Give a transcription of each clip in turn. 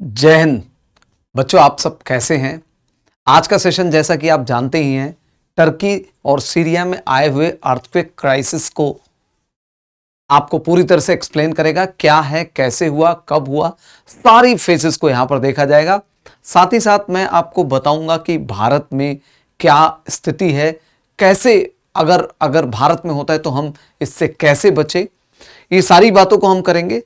जय हिंद। बच्चों, आप सब कैसे हैं? आज का सेशन जैसा कि आप जानते ही हैं, टर्की और सीरिया में आए हुए अर्थक्वेक क्राइसिस को आपको पूरी तरह से एक्सप्लेन करेगा। क्या है, कैसे हुआ, कब हुआ, सारी फेजेस को यहां पर देखा जाएगा। साथ ही साथ मैं आपको बताऊंगा कि भारत में क्या स्थिति है, कैसे अगर अगर भारत में होता है तो हम इससे कैसे बचे, ये सारी बातों को हम करेंगे।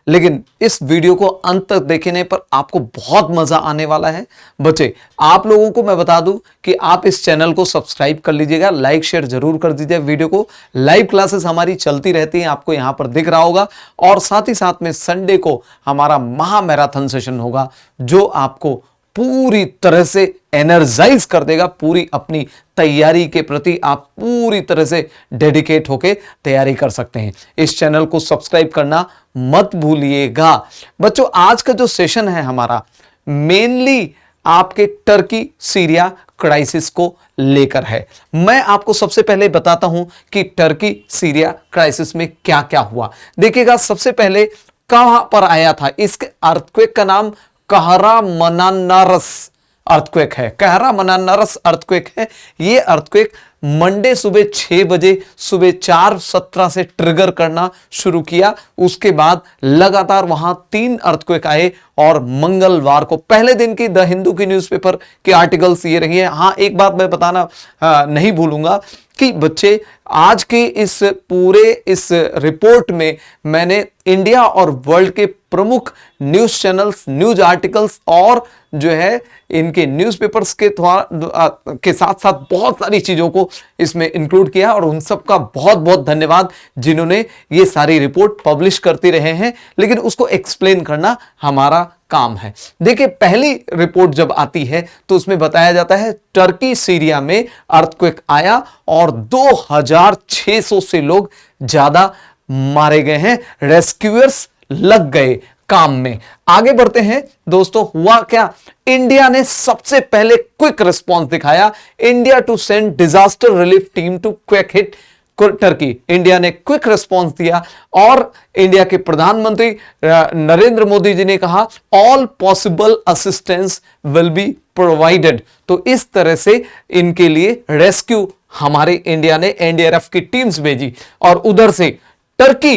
लेकिन इस वीडियो को अंत तक देखने पर आपको बहुत मजा आने वाला है। बच्चे, आप लोगों को मैं बता दूं कि आप इस चैनल को सब्सक्राइब कर लीजिएगा, लाइक शेयर जरूर कर दीजिए वीडियो को। लाइव क्लासेस हमारी चलती रहती हैं, आपको यहां पर दिख रहा होगा। और साथ ही साथ में संडे को हमारा महा मैराथन सेशन होगा, जो आपको पूरी तरह से एनर्जाइज कर देगा। पूरी अपनी तैयारी के प्रति आप पूरी तरह से डेडिकेट होके तैयारी कर सकते हैं। इस चैनल को सब्सक्राइब करना मत भूलिएगा। बच्चों, आज का जो सेशन है हमारा मेनली आपके टर्की सीरिया क्राइसिस को लेकर है। मैं आपको सबसे पहले बताता हूं कि टर्की सीरिया क्राइसिस में क्या क्या हुआ। देखिएगा, सबसे पहले कहां पर आया था। इसके अर्थक्वेक का नाम कहरामनानरस अर्थक्वेक है। कहरामनानरस अर्थक्वेक है। यह अर्थक्वेक मंडे सुबह 6 बजे सुबह 4:17 से ट्रिगर करना शुरू किया। उसके बाद लगातार वहां 3 अर्थक्वेक आए और मंगलवार को पहले दिन की द हिंदू की न्यूज़पेपर के आर्टिकल्स ये रही है। हां, एक बात मैं बताना नहीं भूलूंगा कि बच्चे, आज के इस पूरे इस रिपोर्ट में मैंने इंडिया और वर्ल्ड के प्रमुख न्यूज चैनल्स, न्यूज आर्टिकल्स और जो है इनके न्यूज़पेपर्स के साथ साथ बहुत सारी चीजों को इसमें इंक्लूड किया। और उन सब का बहुत बहुत धन्यवाद जिन्होंने ये सारी रिपोर्ट पब्लिश करते रहे हैं, लेकिन उसको एक्सप्लेन करना हमारा काम है। देखिए, पहली रिपोर्ट जब आती है तो उसमें बताया जाता है टर्की सीरिया में अर्थक्वेक आया और 2600 से लोग ज्यादा मारे गए हैं। रेस्क्यूअर्स लग गए काम में। आगे बढ़ते हैं दोस्तों, हुआ क्या? इंडिया ने सबसे पहले क्विक रिस्पॉन्स दिखाया। India to send disaster relief team to quake hit Turkey. India ने क्विक रिस्पॉन्स दिया और इंडिया के प्रधानमंत्री नरेंद्र मोदी जी ने कहा, all possible assistance will be provided. तो इस तरह से इनके लिए रेस्क्यू हमारे इंडिया ने एनडीआरएफ की टीम्स भेजी। और उधर से टर्की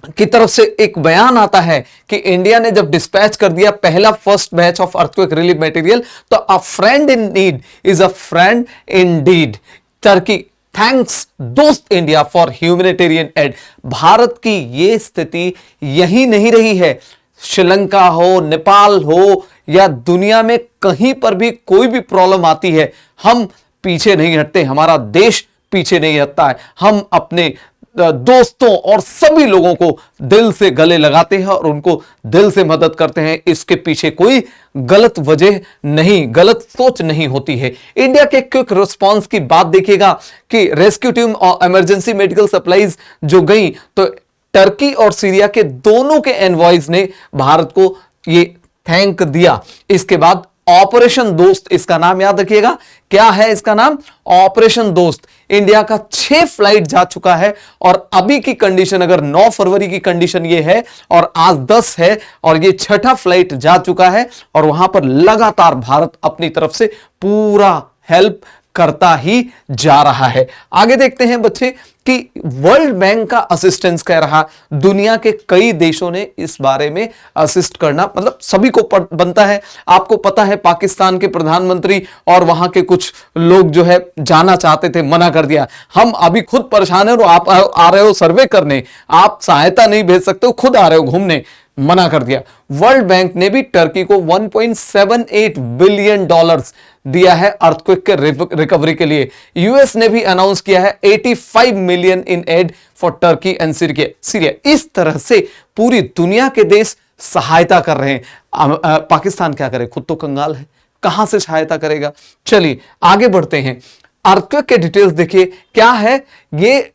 की तरफ से एक बयान आता है कि इंडिया ने जब डिस्पैच कर दिया पहला first batch of earthquake relief material, तो a friend in need is a friend in deed. Turkey thanks दोस्त India for humanitarian aid. Bharat की यह स्थिति यही नहीं रही है। श्रीलंका हो, नेपाल हो या दुनिया में कहीं पर भी कोई भी प्रॉब्लम आती है, हम पीछे नहीं हटते, हमारा देश पीछे नहीं हटता है। हम अपने दोस्तों और सभी लोगों को दिल से गले लगाते हैं और उनको दिल से मदद करते हैं। इसके पीछे कोई गलत वजह नहीं, गलत सोच नहीं होती है। इंडिया के क्विक रिस्पांस की बात देखिएगा कि रेस्क्यू टीम और इमरजेंसी मेडिकल सप्लाईज जो गई, तो टर्की और सीरिया के दोनों के एनवॉयज ने भारत को ये थैंक दिया। इसके बाद ऑपरेशन दोस्त, इसका नाम याद रखिएगा। क्या है इसका नाम? ऑपरेशन दोस्त। इंडिया का 6 फ्लाइट जा चुका है और अभी की कंडीशन, अगर 9 फरवरी की कंडीशन ये है और आज 10 है और ये 6ठा फ्लाइट जा चुका है और वहां पर लगातार भारत अपनी तरफ से पूरा हेल्प करता ही जा रहा है। आगे देखते हैं बच्चे कि वर्ल्ड बैंक का असिस्टेंस कह रहा, दुनिया के कई देशों ने इस बारे में असिस्ट करना, मतलब सभी को बनता है। आपको पता है पाकिस्तान के प्रधानमंत्री और वहां के कुछ लोग जो है जाना चाहते थे, मना कर दिया। हम अभी खुद परेशान हैं और आप आ रहे हो सर्वे करने, आप सहायता नहीं भेज सकते हो, खुद आ रहे हो घूमने, मना कर दिया। वर्ल्ड बैंक ने भी टर्की को $1.78 बिलियन दिया है अर्थक्वेक के रिकवरी के लिए। यूएस ने भी अनाउंस किया है 85 million in aid for Turkey and Syria. इस तरह से पूरी दुनिया के देश सहायता कर रहे हैं। पाकिस्तान क्या करे, खुद तो कंगाल है, कहां से सहायता करेगा। चलिए आगे बढ़ते हैं। अर्थक्वेक के डिटेल्स देखिए क्या है। ये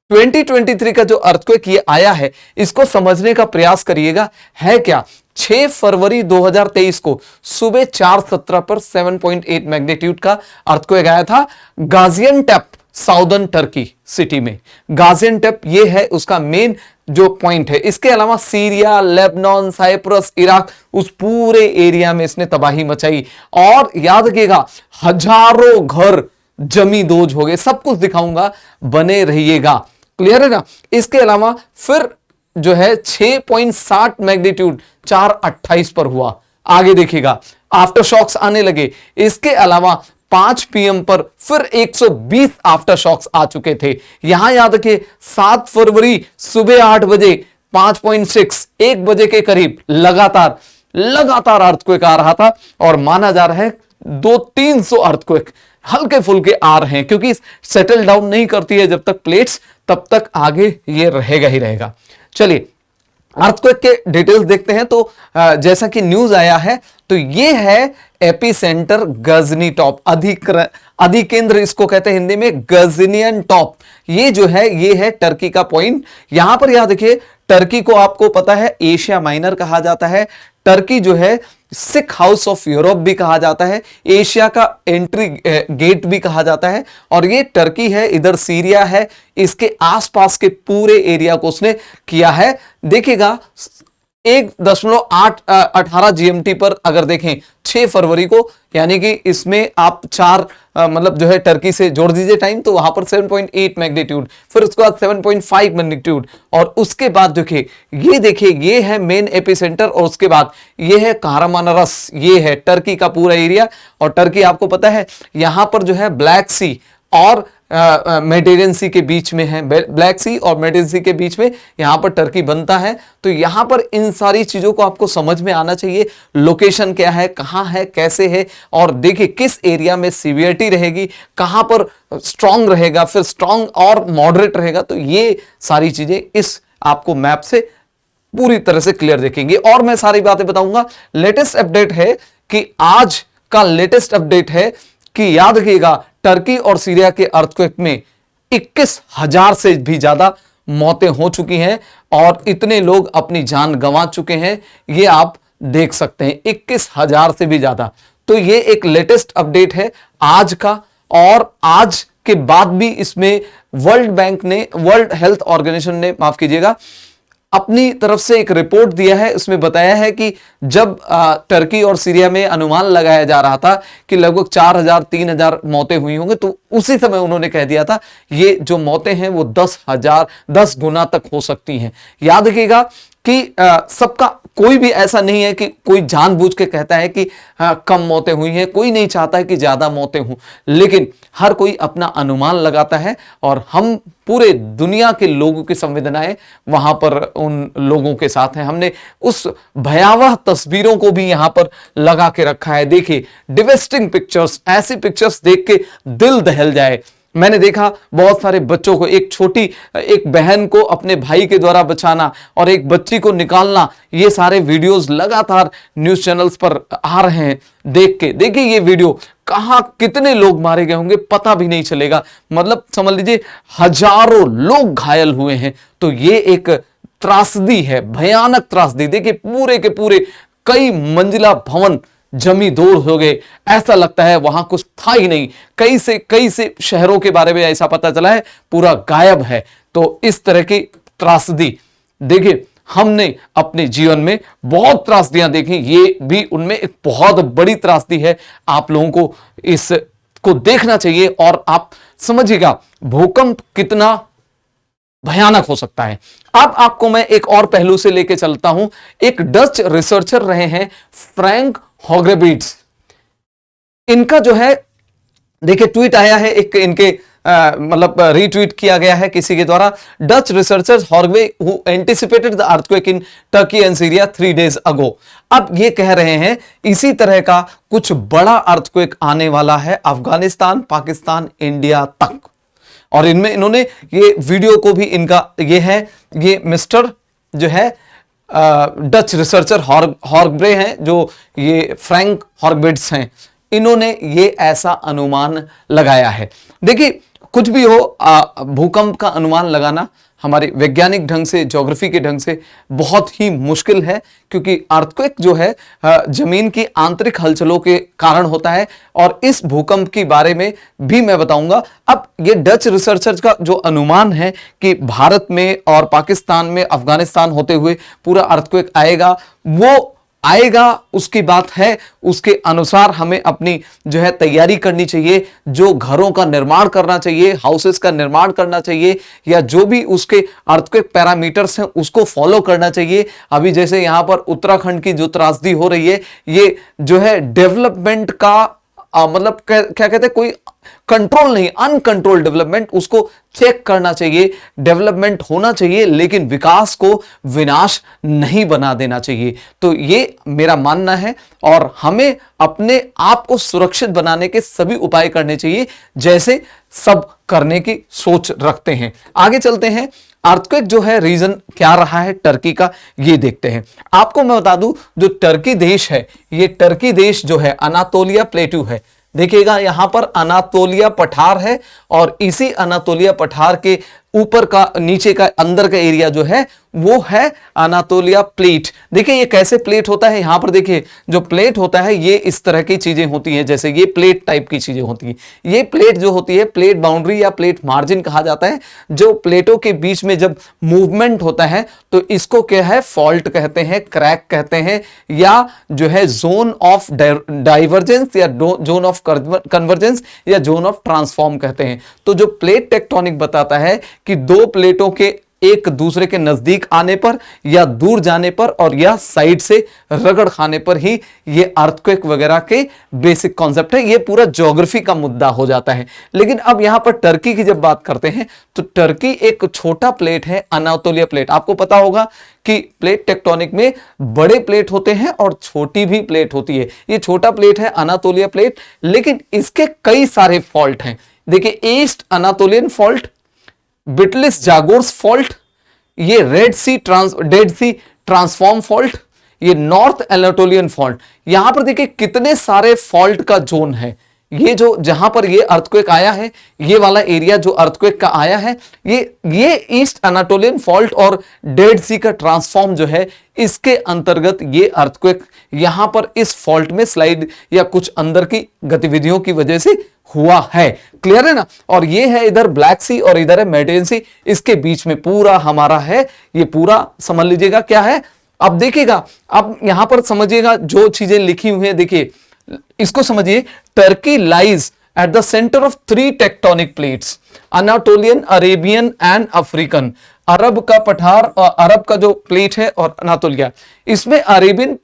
2023 का जो अर्थक्वेक ये आया है, इसको समझने का प्रयास करिएगा। है क्या? 6 फरवरी 2023 को सुबह 4:17 पर 7.8 मैग्नीट्यूड का अर्थक्वेक आया था। गाजियान्टेप साउदर्न टर्की सिटी में। गाजियान्टेप ये है उसका मेन जो पॉइंट है। इसके अलावा सीरिया, लेबनान, साइप्रस, इराक, उस पूरे एरिया में इसने तबाही मचाई। और याद रखिएगा, हजारों घर जमींदोज हो गए। सब कुछ दिखाऊंगा, बने रहिएगा। क्लियर है ना। इसके अलावा फिर जो है 6.7 मैग्नीट्यूड 4:28 पर हुआ। आगे देखिएगा, आफ्टर शॉक्स आने लगे। इसके अलावा 5 PM पर फिर 120 आफ्टर शॉक्स आ चुके थे। यहां याद रखिए 7 फरवरी सुबह 8 बजे 5.6, 1 बजे के करीब लगातार अर्थक्वेक आ रहा था। और माना जा रहा है 200-300 अर्थक्वेक हल्के फुल्के आ रहे हैं, क्योंकि सेटल डाउन नहीं करती है जब तक प्लेट्स, तब तक आगे ये रहेगा ही रहेगा। चलिए अर्थक्वेक के डिटेल्स देखते हैं। तो जैसा कि न्यूज आया है, तो ये है एपिसेंटर गजनी टॉप, अधिकेंद्र इसको कहते हैं हिंदी में, गजनियन टॉप। ये जो है ये है टर्की का पॉइंट। यहां पर याद देखिए, टर्की को आपको पता है एशिया माइनर कहा जाता है। टर्की जो है सिक हाउस ऑफ यूरोप भी कहा जाता है, एशिया का एंट्री गेट भी कहा जाता है। और ये टर्की है, इधर सीरिया है, इसके आसपास के पूरे एरिया को उसने किया है। देखिएगा 1.818 GMT पर अगर देखें 6 फरवरी को, यानी कि इसमें आप 4 मतलब जो है टर्की से जोड़ दीजिए टाइम, तो वहां पर 7.8 मैग्नीट्यूड, फिर उसके बाद 7.5 मैग्नीट्यूड। और उसके बाद देखिए ये है मेन एपिसेंटर। और उसके बाद ये है कारामानरस, ये है टर्की का पूरा एरिया। और टर्की आपको पता है यहां पर जो है ब्लैक सी और मेडिटेरेनियन सी के बीच में है, ब्लैक सी और मेडिटेरेनियन सी के बीच में यहां पर टर्की बनता है। तो यहां पर इन सारी चीजों को आपको समझ में आना चाहिए। लोकेशन क्या है, कहां है, कैसे है, और देखिए किस एरिया में सीवियरिटी रहेगी, कहां पर स्ट्रांग रहेगा, फिर स्ट्रांग और मॉडरेट रहेगा। तो ये सारी चीजें इस आपको मैप से पूरी तरह से क्लियर देखेंगे और मैं सारी बातें बताऊंगा। लेटेस्ट अपडेट है कि आज का लेटेस्ट अपडेट है कि याद रखिएगा, टर्की और सीरिया के अर्थक्वेक में 21,000 से भी ज्यादा मौतें हो चुकी हैं और इतने लोग अपनी जान गंवा चुके हैं। ये आप देख सकते हैं, 21,000 से भी ज्यादा। तो ये एक लेटेस्ट अपडेट है आज का। और आज के बाद भी इसमें वर्ल्ड हेल्थ ऑर्गेनाइजेशन ने, माफ कीजिएगा, अपनी तरफ से एक रिपोर्ट दिया है। उसमें बताया है कि जब टर्की और सीरिया में अनुमान लगाया जा रहा था कि लगभग 4,000-3,000 मौतें हुई होंगी, तो उसी समय उन्होंने कह दिया था ये जो मौतें हैं वो 10 गुना तक हो सकती हैं। याद रखिएगा कि सबका कोई भी ऐसा नहीं है कि कोई जानबूझ के कहता है कि कम मौतें हुई हैं, कोई नहीं चाहता है कि ज्यादा मौतें हों, लेकिन हर कोई अपना अनुमान लगाता है। और हम पूरे दुनिया के लोगों की संवेदनाएं वहां पर उन लोगों के साथ हैं। हमने उस भयावह तस्वीरों को भी यहां पर लगा के रखा है। देखिए डिवेस्टिंग पिक्चर्स, ऐसी पिक्चर्स देख के दिल दहल जाए। मैंने देखा बहुत सारे बच्चों को, एक बहन को अपने भाई के द्वारा बचाना और एक बच्ची को निकालना, ये सारे वीडियोस लगातार न्यूज चैनल्स पर आ रहे हैं। देखिए ये वीडियो, कहां कितने लोग मारे गए होंगे पता भी नहीं चलेगा। मतलब समझ लीजिए हजारों लोग घायल हुए हैं। तो ये एक त्रासदी है, भयानक त्रासदी। देखिए पूरे के पूरे कई मंजिला भवन जमींदोज हो गए, ऐसा लगता है वहां कुछ था ही नहीं। कई से शहरों के बारे में ऐसा पता चला है पूरा गायब है। तो इस तरह की त्रासदी, देखिए हमने अपने जीवन में बहुत त्रासदियां देखी, ये भी उनमें एक बहुत बड़ी त्रासदी है। आप लोगों को इसको देखना चाहिए और आप समझिएगा भूकंप कितना भयानक हो सकता है। अब आपको मैं एक और पहलू से लेके चलता हूं। एक डच रिसर्चर रहे हैं फ्रैंक हॉग्रेबिट्स, इनका जो है देखिए ट्वीट आया है, एक इनके मतलब रीट्वीट किया गया है किसी के द्वारा। Dutch researchers Harvey who anticipated the earthquake in Turkey and Syria 3 days अगो। अब ये कह रहे हैं इसी तरह का कुछ बड़ा अर्थक्वेक आने वाला है अफगानिस्तान, पाकिस्तान, इंडिया तक। और इनमें इन्होंने ये वीडियो को भी, इनका ये है, ये मिस्टर जो है डच रिसर्चर हॉर्गब्रे हैं, जो ये फ्रैंक हॉर्गबिट्स हैं, इन्होंने ये ऐसा अनुमान लगाया है। देखिए कुछ भी हो, भूकंप का अनुमान लगाना हमारे वैज्ञानिक ढंग से, ज्योग्राफी के ढंग से बहुत ही मुश्किल है, क्योंकि अर्थक्वेक जो है जमीन की आंतरिक हलचलों के कारण होता है। और इस भूकंप के बारे में भी मैं बताऊंगा। अब ये डच रिसर्चर्स का जो अनुमान है कि भारत में और पाकिस्तान में, अफगानिस्तान होते हुए पूरा अर्थक्वेक आएगा, वो आएगा, उसकी बात है। उसके अनुसार हमें अपनी जो है तैयारी करनी चाहिए, जो घरों का निर्माण करना चाहिए, हाउसेस का निर्माण करना चाहिए, या जो भी उसके अर्थक्वेक पैरामीटर्स हैं उसको फॉलो करना चाहिए। अभी जैसे यहां पर उत्तराखंड की जो त्रासदी हो रही है, ये जो है डेवलपमेंट का मतलब क्या कहते हैं, कोई कंट्रोल नहीं, अनकंट्रोल डेवलपमेंट, उसको चेक करना चाहिए। डेवलपमेंट होना चाहिए, लेकिन विकास को विनाश नहीं बना देना चाहिए। तो ये मेरा मानना है, और हमें अपने आप को सुरक्षित बनाने के सभी उपाय करने चाहिए, जैसे सब करने की सोच रखते हैं। आगे चलते हैं। अर्थक्वेक जो है रीजन क्या रहा है टर्की का, ये देखते हैं। आपको मैं बता दूं, जो टर्की देश है, ये टर्की देश जो है अनातोलिया प्लेटू है। देखिएगा यहां पर अनातोलिया पठार है, और इसी अनातोलिया पठार के ऊपर का, नीचे का, अंदर का एरिया जो है वो है अनातोलिया प्लेट। देखिए ये कैसे प्लेट होता है, यहां पर देखिए जो प्लेट होता है ये इस तरह की चीजें होती हैं, जैसे ये प्लेट टाइप की चीजें होती हैं। ये प्लेट जो होती है, प्लेट बाउंड्री या प्लेट मार्जिन कहा जाता है। जो प्लेटों के बीच में जब मूवमेंट होता है तो इसको क्या है, फॉल्ट कहते हैं, क्रैक कहते हैं, या जो है जोन ऑफ डाइवर्जेंस, या जोन ऑफ कन्वर्जेंस, या जोन ऑफ ट्रांसफॉर्म कहते हैं। तो जो प्लेट टेक्टोनिक बताता है कि दो प्लेटों के एक दूसरे के नजदीक आने पर, या दूर जाने पर, और या साइड से रगड़ खाने पर ही ये अर्थक्वेक वगैरह के बेसिक कॉन्सेप्ट है। ये पूरा ज्योग्राफी का मुद्दा हो जाता है। लेकिन अब यहां पर टर्की की जब बात करते हैं, तो टर्की एक छोटा प्लेट है, अनातोलिया प्लेट। आपको पता होगा कि प्लेट टेक्टोनिक में बड़े प्लेट होते हैं और छोटी भी प्लेट होती है। ये छोटा प्लेट है, अनातोलिया प्लेट, लेकिन इसके कई सारे फॉल्ट हैं। देखिए, ईस्ट अनातोलियन फॉल्ट, बिटलिस जागोर्स फॉल्ट, ये डेड सी ट्रांसफॉर्म फॉल्ट, ये नॉर्थ एनाटोलियन फॉल्ट। यहां पर देखिए कितने सारे फॉल्ट का जोन है। ये जो जहां पर ये अर्थक्वेक आया है, ये वाला एरिया जो अर्थक्वेक का आया है, ये ईस्ट अनाटोलियन फॉल्ट और डेड सी का ट्रांसफॉर्म जो है, इसके अंतर्गत ये अर्थक्वेक यहां पर इस फॉल्ट में स्लाइड या कुछ अंदर की गतिविधियों की वजह से हुआ है। क्लियर है ना। और ये है इधर ब्लैक सी और इधर है मेडिटेरियन सी, इसके बीच में पूरा हमारा है, ये पूरा समझ लीजिएगा क्या है। अब देखिएगा, अब यहां पर समझिएगा जो चीजें लिखी हुई है, देखिए इसको समझिए। Turkey lies at the centre of 3 tectonic plates, Anatolian, Arabian and African. अरब का पठार, अरब का जो प्लेट है, और अनातोलिया, इसमें अरेबियन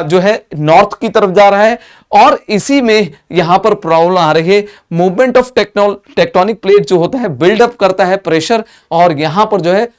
जो है नॉर्थ की तरफ जा रहा है, और इसी में यहां पर प्रॉब्लम आ रही है। मूवमेंट ऑफ टेक्टोनिक प्लेट जो होता है बिल्डअप करता है प्रेशर, और यहां पर जो है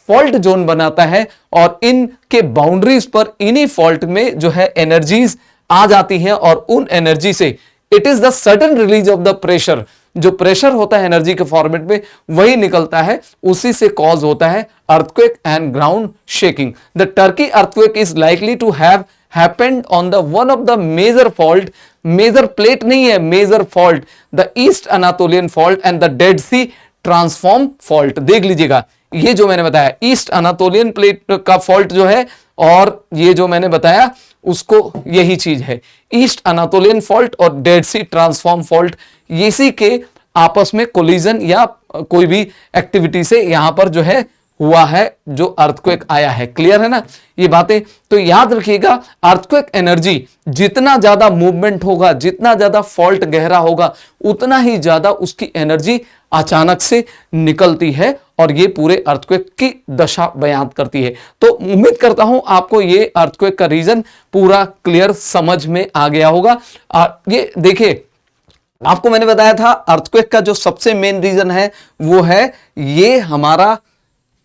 फॉल्ट जोन बनाता है, और इनके बाउंड्रीज पर, इन्हीं फॉल्ट में जो है एनर्जीज आ जाती हैं, और उन एनर्जी से it is the sudden release of the pressure, जो प्रेशर होता है एनर्जी के फॉर्मेट में वही निकलता है, उसी से कॉज होता है earthquake and ground shaking. The Turkey earthquake is likely to have happened on the one of the major fault, major plate नहीं है, major fault, the east Anatolian fault and the dead sea transform fault. देख लीजिएगा, ये जो मैंने बताया east Anatolian plate का fault जो है, और ये जो मैंने बताया उसको यही चीज है, ईस्ट अनातोलियन फॉल्ट और डेड सी ट्रांसफॉर्म फॉल्ट, इसी के आपस में कोलिजन या कोई भी एक्टिविटी से यहां पर जो है हुआ है, जो अर्थक्वेक आया है। क्लियर है ना ये बातें। तो याद रखिएगा, अर्थक्वेक एनर्जी जितना ज्यादा मूवमेंट होगा, जितना ज्यादा फॉल्ट गहरा होगा, उतना ही ज्यादा उसकी एनर्जी अचानक से निकलती है, और ये पूरे अर्थक्वेक की दशा बयान करती है। तो उम्मीद करता हूं आपको ये अर्थक्वेक का रीजन पूरा क्लियर समझ में आ गया होगा। ये देखिए, आपको मैंने बताया था अर्थक्वेक का जो सबसे मेन रीजन है वो है ये हमारा,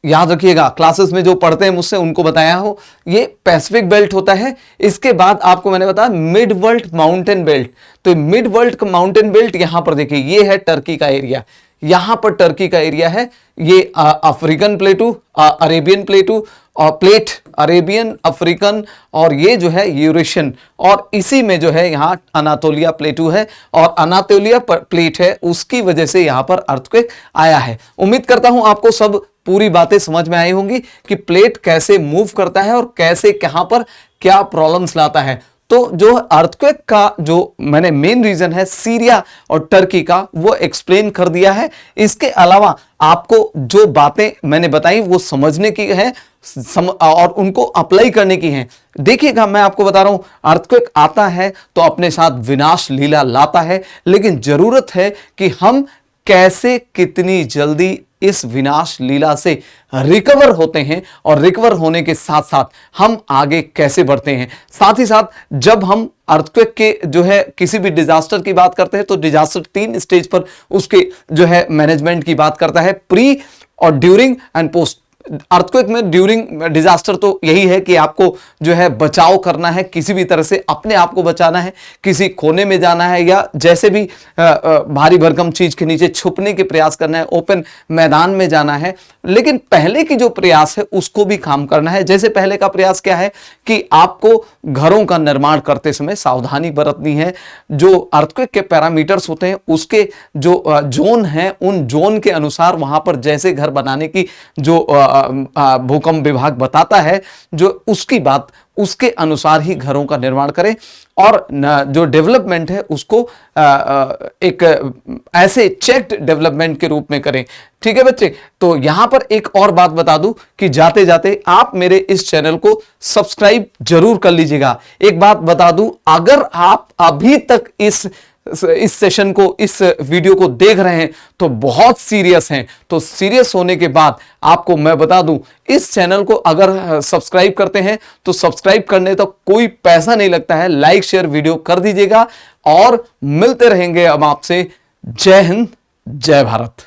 याद रखिएगा क्लासेस में जो पढ़ते हैं मुझसे उनको बताया हो, ये पैसिफिक बेल्ट होता है। इसके बाद आपको मैंने बताया मिड वर्ल्ड माउंटेन बेल्ट। तो मिड वर्ल्ड माउंटेन बेल्ट यहां पर देखिए, ये है टर्की का एरिया, यहां पर टर्की का एरिया है, ये अफ्रीकन प्लेटू, अरेबियन प्लेटू, और प्लेट अरेबियन, अफ्रीकन, और ये जो है यूरेशियन, और इसी में जो है यहाँ अनातोलिया प्लेटू है, और अनातोलिया प्लेट है, उसकी वजह से यहाँ पर अर्थक्वेक आया है। उम्मीद करता हूं आपको सब पूरी बातें समझ में आई होंगी कि प्लेट कैसे मूव करता है और कैसे कहां पर क्या प्रॉब्लम्स लाता है। तो जो अर्थक्वेक का जो मैंने मेन रीजन है सीरिया और टर्की का वो एक्सप्लेन कर दिया है। इसके अलावा आपको जो बातें मैंने बताई वो समझने की है और उनको अप्लाई करने की है। देखिएगा, मैं आपको बता रहा हूं, अर्थक्वेक आता है तो अपने साथ विनाश लीला लाता है, लेकिन जरूरत है कि हम कैसे कितनी जल्दी इस विनाश लीला से रिकवर होते हैं और रिकवर होने के साथ साथ हम आगे कैसे बढ़ते हैं। साथ ही साथ जब हम अर्थक्वेक के जो है किसी भी डिजास्टर की बात करते हैं तो डिजास्टर 3 स्टेज पर उसके जो है मैनेजमेंट की बात करता है, प्री और ड्यूरिंग एंड पोस्ट। अर्थक्वेक में ड्यूरिंग डिजास्टर तो यही है कि आपको जो है बचाव करना है, किसी भी तरह से अपने आप को बचाना है, किसी कोने में जाना है या जैसे भी भारी भरकम चीज के नीचे छुपने के प्रयास करना है, ओपन मैदान में जाना है। लेकिन पहले की जो प्रयास है उसको भी काम करना है। जैसे पहले का प्रयास क्या है कि आपको घरों का निर्माण करते समय सावधानी बरतनी है। जो अर्थक्वेक के पैरामीटर्स होते हैं उसके जो जोन है उन जोन के अनुसार वहां पर जैसे घर बनाने की जो भूकंप विभाग बताता है, जो उसकी बात उसके अनुसार ही घरों का निर्माण करें और जो डेवलपमेंट है उसको एक ऐसे चेक्ड डेवलपमेंट के रूप में करें। ठीक है बच्चे, तो यहां पर एक और बात बता दूं कि जाते जाते आप मेरे इस चैनल को सब्सक्राइब जरूर कर लीजिएगा। एक बात बता दूं, अगर आप अभी तक इस सेशन को, इस वीडियो को देख रहे हैं तो बहुत सीरियस हैं। तो सीरियस होने के बाद आपको मैं बता दूं, इस चैनल को अगर सब्सक्राइब करते हैं तो सब्सक्राइब करने तक कोई पैसा नहीं लगता है, लाइक शेयर वीडियो कर दीजिएगा और मिलते रहेंगे अब आपसे। जय हिंद, जय भारत।